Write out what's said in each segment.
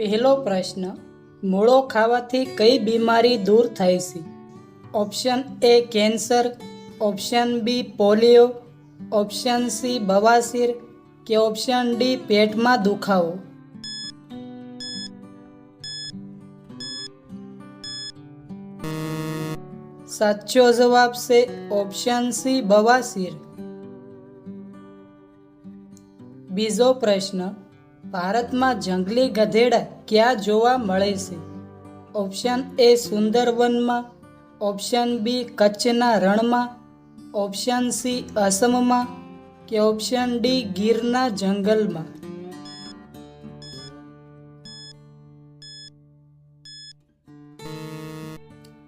પહેલો પ્રશ્ન, મૂળો ખાવાથી કઈ બીમારી દૂર થાય છે? Option a cancer, option b polio, option c બવાસીર કે ઓપ્શન ડી પેટમાં દુખાવો. સાચો જવાબ છે ઓપ્શન સી બવાસીર. બીજો પ્રશ્ન, ભારતમાં જંગલી ગધેડા ક્યાં જોવા મળે છે? ઓપ્શન એ સુંદરવનમાં, ઓપ્શન બી કચ્છના રણમાં, ઓપ્શન સી અસમમાં કે ઓપ્શન ડી ગીરના જંગલમાં.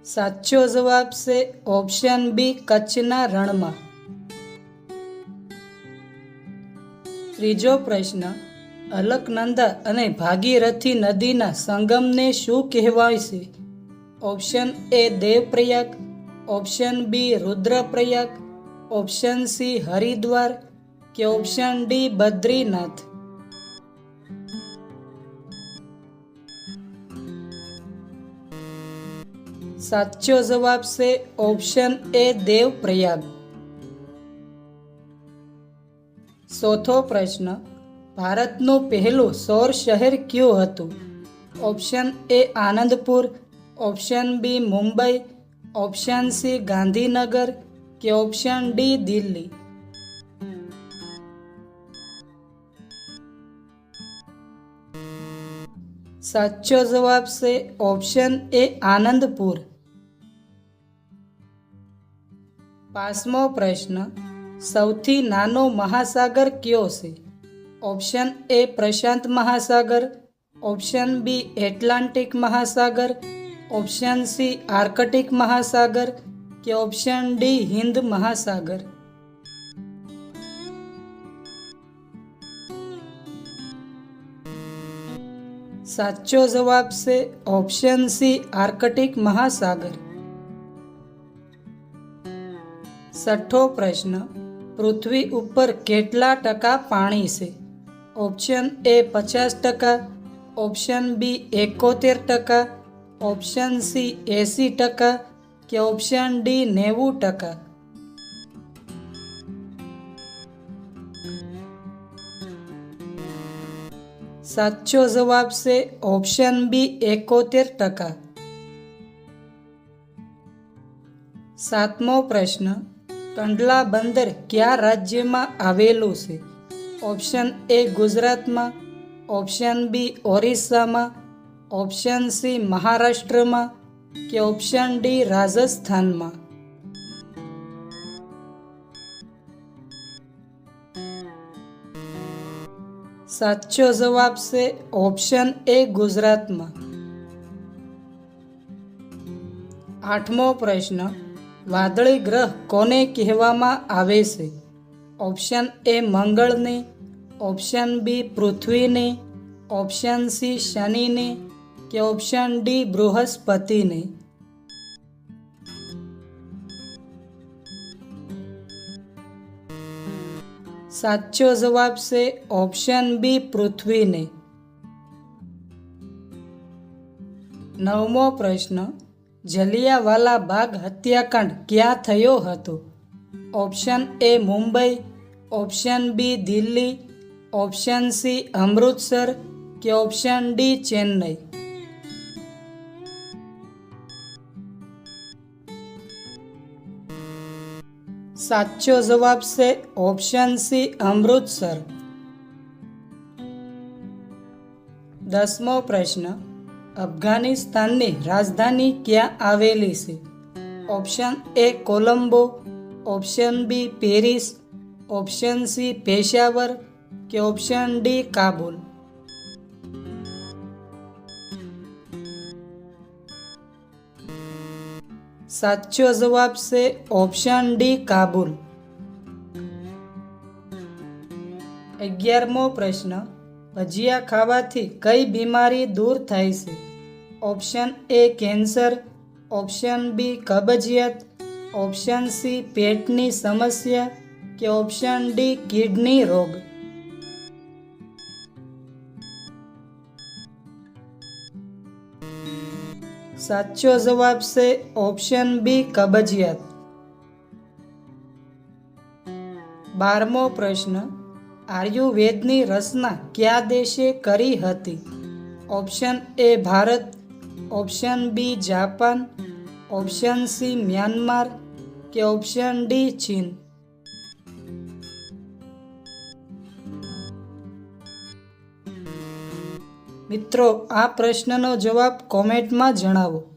સાચો જવાબ છે ઓપ્શન બી કચ્છના રણમાં. ત્રીજો પ્રશ્ન, અલકનંદા અને ભાગીરથી નદીના સંગમને શું કહેવાય છે? Option A Devprayag, option B Rudraprayag, option C Haridwar કે ઓપ્શન ડી બદ્રીનાથ. સાચો જવાબ છે ઓપ્શન એ દેવપ્રયાગ. ચોથો પ્રશ્ન, ભારતનું પહેલું સૌર શહેર કયું હતું? Option A Anandpur, option B Mumbai, option C Gandhinagar કે ઓપ્શન ડી દિલ્હી. સાચો જવાબ છે ઓપ્શન એ આનંદપુર. પાંચમો પ્રશ્ન, સૌથી નાનો મહાસાગર કયો છે? ઓપ્શન એ પ્રશાંત મહાસાગર, ઓપ્શન બી એટલાન્ટિક મહાસાગર, ઓપ્શન સી આર્કટિક મહાસાગર કે ઓપ્શન ડી હિન્દ મહાસાગર. સાચો જવાબ છે ઓપ્શન સી આર્કટિક મહાસાગર. છઠ્ઠો પ્રશ્ન, પૃથ્વી ઉપર કેટલા ટકા પાણી છે? Option A 50%, option B 71%, option C 80% કે ઓપ્શન ડી 90%. સાચો જવાબ છે ઓપ્શન બી 71%. સાતમો પ્રશ્ન, કંડલા બંદર કયા રાજ્યમાં આવેલું છે? ઓપ્શન એ ગુજરાતમાં, ઓપ્શન બી ઓરિસ્સામાં, ઓપ્શન સી મહારાષ્ટ્રમાં કે ઓપ્શન ડી રાજસ્થાનમાં. સાચો જવાબ છે ઓપ્શન એ ગુજરાતમાં. આઠમો પ્રશ્ન, વાદળી ગ્રહ કોને કહેવામાં આવે છે? ઓપ્શન એ મંગળને, ઓપ્શન બી પૃથ્વીને, ઓપ્શન સી શનિને કે ઓપ્શન ડી બૃહસ્પતિને. સાચો જવાબ છે ઓપ્શન બી પૃથ્વીને. નવમો પ્રશ્ન, જલિયાવાલા બાગ હત્યાકાંડ ક્યાં થયો હતો? Option A Mumbai, option B Delhi, option C Amritsar કે ઓપ્શન ડી ચેન્નઈ. સાચો જવાબ છે ઓપ્શન સી અમૃતસર. દસમો પ્રશ્ન, અફઘાનિસ્તાનની રાજધાની ક્યાં આવેલી છે? Option A Colombo, option B Paris, option C Peshawar કે ઓપ્શન ડી કાબુલ. સાચો જવાબ છે ઓપ્શન ડી કાબુલ. 11મો પ્રશ્ન, ભજીયા ખાવાથી કઈ બીમારી દૂર થાય છે? Option a cancer, option b કબજિયાત, ઓપ્શન સી પેટની સમસ્યા કે ઓપ્શન ડી કિડની રોગ. સાચો જવાબ છે ઓપ્શન બી કબજિયાત. 12મો પ્રશ્ન, આયુર્વેદની રચના કયા દેશે કરી હતી? Option A Bharat, option B Japan, option C Myanmar કે ઓપ્શન ડી ચીન. મિત્રો, આ પ્રશ્નનો જવાબ કોમેન્ટમાં જણાવો.